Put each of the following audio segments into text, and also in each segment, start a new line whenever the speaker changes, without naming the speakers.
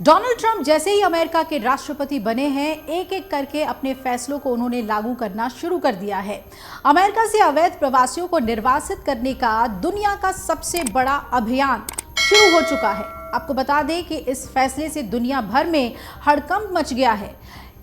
Donald Trump जैसे ही America के राष्ट्रपति बने हैं, एक एक करके अपने फैसलों को उन्होंने लागू करना शुरू कर दिया है। अमेरिका से अवैध प्रवासियों को निर्वासित करने का दुनिया का सबसे बड़ा अभियान शुरू हो चुका है। आपको बता दें कि इस फैसले से दुनिया भर में हड़कंप मच गया है।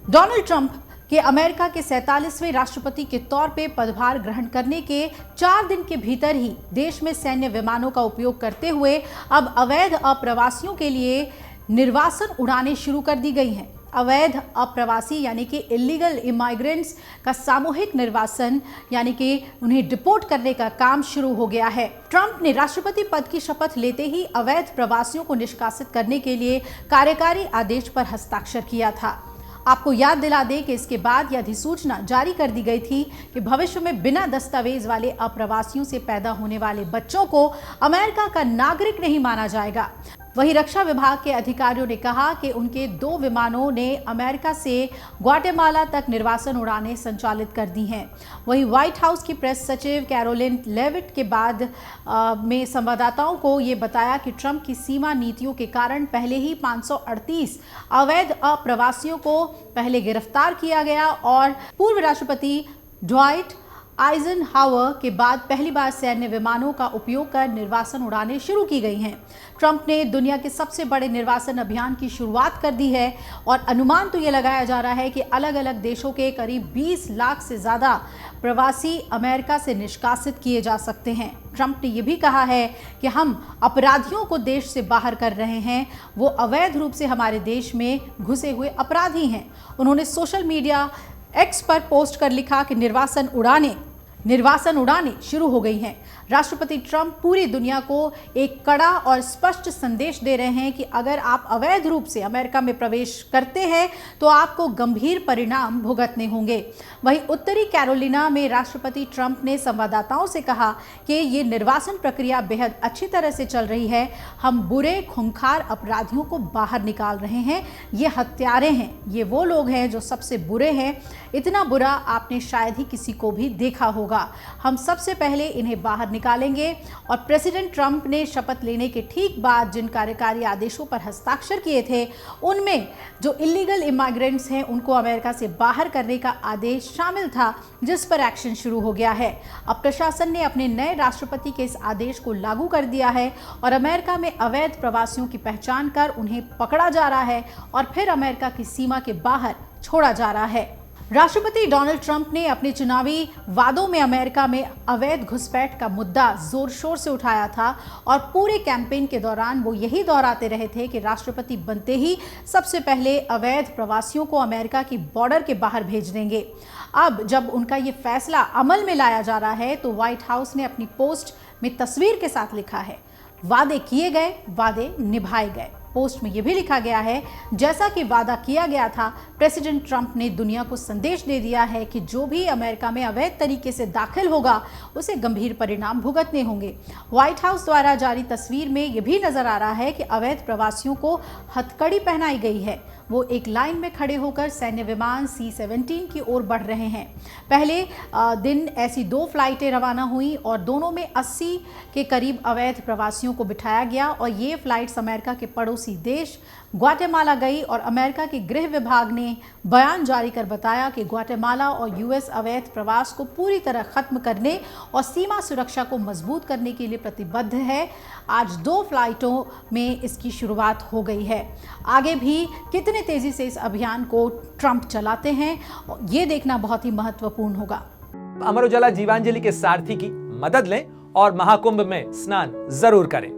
डोनाल्ड ट्रंप के अमेरिका के 47वें राष्ट्रपति के तौर पे पदभार ग्रहण करने के 4 दिन के भीतर ही देश में सैन्य विमानों का उपयोग करते हुए अब अवैध अप्रवासियों के लिए निर्वासन उड़ानें शुरू कर दी गई हैं। अवैध अप्रवासी यानी कि इलीगल इमाइग्रेंट्स का सामूहिक निर्वासन यानी कि उन्हें डिपोर्ट करने का काम शुरू हो गया है। ट्रंप ने राष्ट्रपति पद की शपथ लेते ही अवैध प्रवासियों को निष्कासित करने के लिए कार्यकारी आदेश पर हस्ताक्षर किया था। आपको याद दिला दें कि इसके बाद यह अधिसूचना जारी कर दी गई थी कि भविष्य में बिना दस्तावेज वाले अप्रवासियों से पैदा होने वाले बच्चों को अमेरिका का नागरिक नहीं माना जाएगा। वहीं रक्षा विभाग के अधिकारियों ने कहा कि उनके 2 विमानों ने अमेरिका से ग्वाटेमाला तक निर्वासन उड़ानें संचालित कर दी हैं। वहीं व्हाइट हाउस की प्रेस सचिव कैरोलिन लेविट के बाद में संवाददाताओं को ये बताया कि ट्रंप की सीमा नीतियों के कारण पहले ही 538 अवैध अप्रवासियों को पहले गिरफ्तार किया गया और पूर्व राष्ट्रपति ड्वाइट आइजनहावर के बाद पहली बार सैन्य विमानों का उपयोग कर निर्वासन उड़ानें शुरू की गई हैं। ट्रंप ने दुनिया के सबसे बड़े निर्वासन अभियान की शुरुआत कर दी है और अनुमान तो ये लगाया जा रहा है कि अलग अलग देशों के करीब 20 लाख से ज़्यादा प्रवासी अमेरिका से निष्कासित किए जा सकते हैं। ट्रंप ने यह भी कहा है कि हम अपराधियों को देश से बाहर कर रहे हैं, वो अवैध रूप से हमारे देश में घुसे हुए अपराधी हैं। उन्होंने सोशल मीडिया एक्स पर पोस्ट कर लिखा कि निर्वासन उड़ानें शुरू हो गई हैं। राष्ट्रपति ट्रंप पूरी दुनिया को एक कड़ा और स्पष्ट संदेश दे रहे हैं कि अगर आप अवैध रूप से अमेरिका में प्रवेश करते हैं तो आपको गंभीर परिणाम भुगतने होंगे। वहीं उत्तरी कैरोलिना में राष्ट्रपति ट्रंप ने संवाददाताओं से कहा कि ये निर्वासन प्रक्रिया बेहद अच्छी तरह से चल रही है। हम बुरे खूंखार अपराधियों को बाहर निकाल रहे हैं। ये हत्यारे हैं, ये वो लोग हैं जो सबसे बुरे हैं। इतना बुरा आपने शायद ही किसी को भी देखा होगा। हम सबसे पहले इन्हें बाहर निकालेंगे। और प्रेसिडेंट ट्रंप ने शपथ लेने के ठीक बाद जिन कार्यकारी आदेशों पर हस्ताक्षर किए थे, उनमें जो इलीगल इमाइग्रेंट्स हैं उनको अमेरिका से बाहर करने का आदेश शामिल था, जिस पर एक्शन शुरू हो गया है। अब प्रशासन ने अपने नए राष्ट्रपति के इस आदेश को लागू कर दिया है और अमेरिका में अवैध प्रवासियों की पहचान कर उन्हें पकड़ा जा रहा है और फिर अमेरिका की सीमा के बाहर छोड़ा जा रहा है। राष्ट्रपति डोनाल्ड ट्रंप ने अपने चुनावी वादों में अमेरिका में अवैध घुसपैठ का मुद्दा जोर शोर से उठाया था और पूरे कैंपेन के दौरान वो यही दोहराते रहे थे कि राष्ट्रपति बनते ही सबसे पहले अवैध प्रवासियों को अमेरिका की बॉर्डर के बाहर भेज देंगे। अब जब उनका ये फैसला अमल में लाया जा रहा है तो व्हाइट हाउस ने अपनी पोस्ट में तस्वीर के साथ लिखा है, वादे किए गए, वादे निभाए गए। पोस्ट में यह भी लिखा गया है, जैसा कि वादा किया गया था, प्रेसिडेंट ट्रंप ने दुनिया को संदेश दे दिया है कि जो भी अमेरिका में अवैध तरीके से दाखिल होगा उसे गंभीर परिणाम भुगतने होंगे। व्हाइट हाउस द्वारा जारी तस्वीर में यह भी नजर आ रहा है कि अवैध प्रवासियों को हथकड़ी पहनाई गई है। वो एक लाइन में खड़े होकर सैन्य विमान C-17 की ओर बढ़ रहे हैं। पहले दिन ऐसी 2 फ्लाइटें रवाना हुई और दोनों में 80 के करीब अवैध प्रवासियों को बिठाया गया और ये फ्लाइट्स अमेरिका के पड़ोसी देश ग्वाटेमाला गई और अमेरिका के गृह विभाग ने बयान जारी कर बताया कि ग्वाटेमाला और यूएस अवैध प्रवास को पूरी तरह खत्म करने और सीमा सुरक्षा को मजबूत करने के लिए प्रतिबद्ध है। आज 2 फ्लाइटों में इसकी शुरुआत हो गई है। आगे भी कितने तेजी से इस अभियान को ट्रंप चलाते हैं, ये देखना बहुत ही महत्वपूर्ण होगा।
अमर उजाला जीवांजलि के सारथी की मदद लें और महाकुंभ में स्नान जरूर करें।